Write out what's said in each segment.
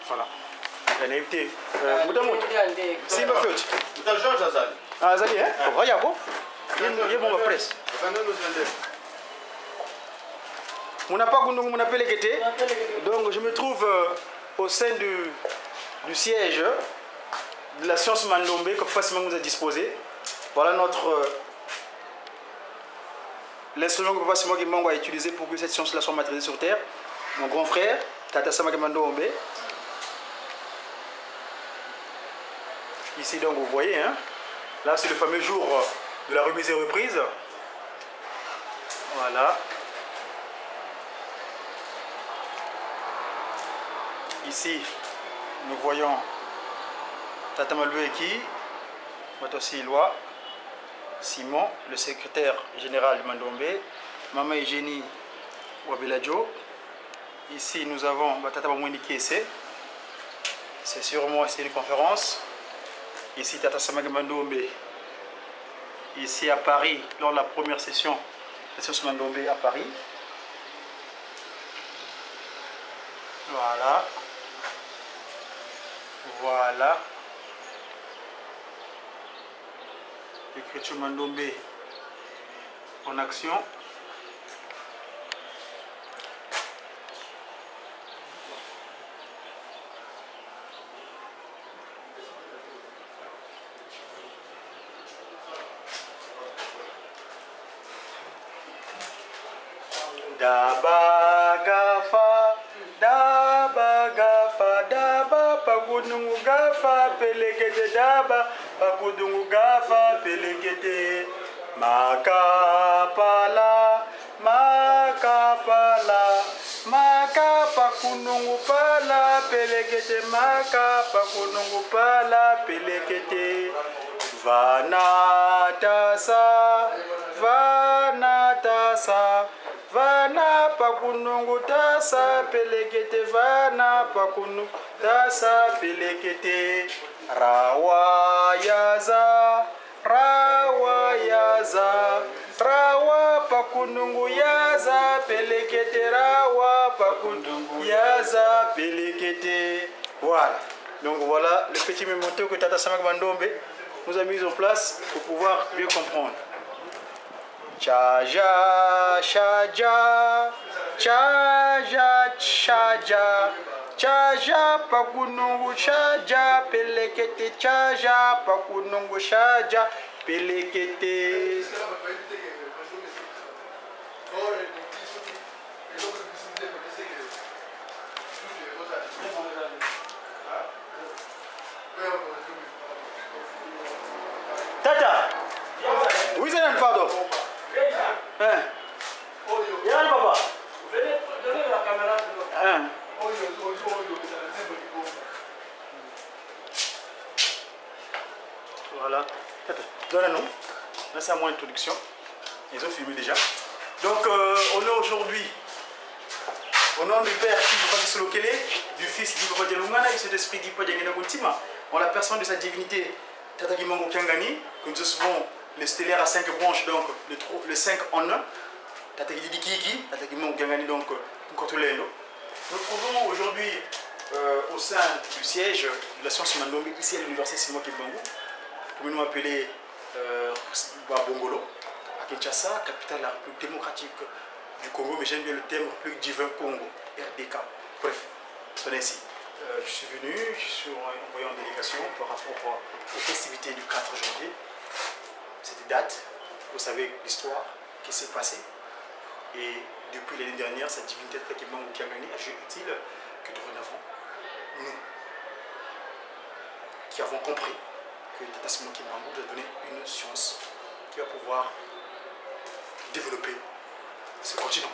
Voilà. Elle a été. Simba Fiot. Ah, Zali, hein? Regarde, il y a bon presse. On n'a pas qu'on appelle Kété. Donc je me trouve au sein du siège de la science Mandombe que facilement vous a disposé. Voilà l'instrument que Papa Simon Mango a utilisé pour que cette science-là soit matérialisée sur Terre. Mon grand frère, Tata Sama Mandombe. Ici donc vous voyez, hein, là c'est le fameux jour de la remise et reprise. Voilà. Ici, nous voyons Tata Maloueki, Matosi Ilwa, Simon, le secrétaire général du Mandombe, Maman Eugénie Wabeladjo. Ici, nous avons Tata Mamouini Kiese. C'est sûrement ici une conférence. Ici, Tata Sama Mandombe. Ici à Paris, lors de la première session de la science Mandombe à Paris. Voilà. Voilà. L'écriture Mandombe en action. Daba gafa, daba pakudungu gafa pelekete daba pakudungu gafa pelekete makapala makapa kunungu pala pelekete makapa kunungu pala pelekete vana pakunungu tasa pelekete vana pakunungu tasa pelekete rawa pakunungu yaza pelekete rawa pakunungu yaza pelekete. Voilà. Donc voilà le petit mémento que Tata Sama Mandombe nous a mis en place pour pouvoir mieux comprendre. Chaja, chaja, chaja, chaja, chaja, pakunungu chaja, pelekete chaja, pakunungu chaja, pelekete. Tata, oui c'est un pardon. Hein? Yann papa. Venez donner la caméra. Hein? Voilà. Donne-nous. Là c'est à moi introduction. Ils ont filmé déjà. Donc on est aujourd'hui au nom du Père qui va se loquer, du Fils qui va dire Lungana et cet esprit qui peut dire Kuntima. En la personne de sa divinité Tata Kimango Kiangani, que nous recevons le stellaire à 5 branches, donc le 5 en 1. Tata Kiki, Tata Kimango Kiangani, donc Nkotolendo. Nous trouvons aujourd'hui au sein du siège de la science Mandombe, ici à l'université Simon Kibangu, comme nous appelons Bongolo, à Kinshasa, capitale de la République démocratique du Congo, mais j'aime bien le terme République divin Congo, RDK. Bref, c'est ainsi. Je suis venu, je suis envoyé en délégation par rapport aux festivités du 4 janvier. Cette date, vous savez l'histoire qui s'est passée. Et depuis l'année dernière, cette divinité tranquillement au Kiangani a jugé utile que dorénavant, nous, qui avons compris que Tata Simon Kimango nous a donné une science qui va pouvoir développer ce continent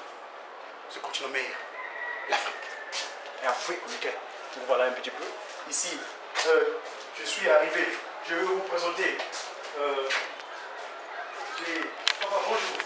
mère, l'Afrique. Et Afrique, donc voilà un petit peu. Ici, je suis arrivé, je vais vous présenter Papa, bonjour.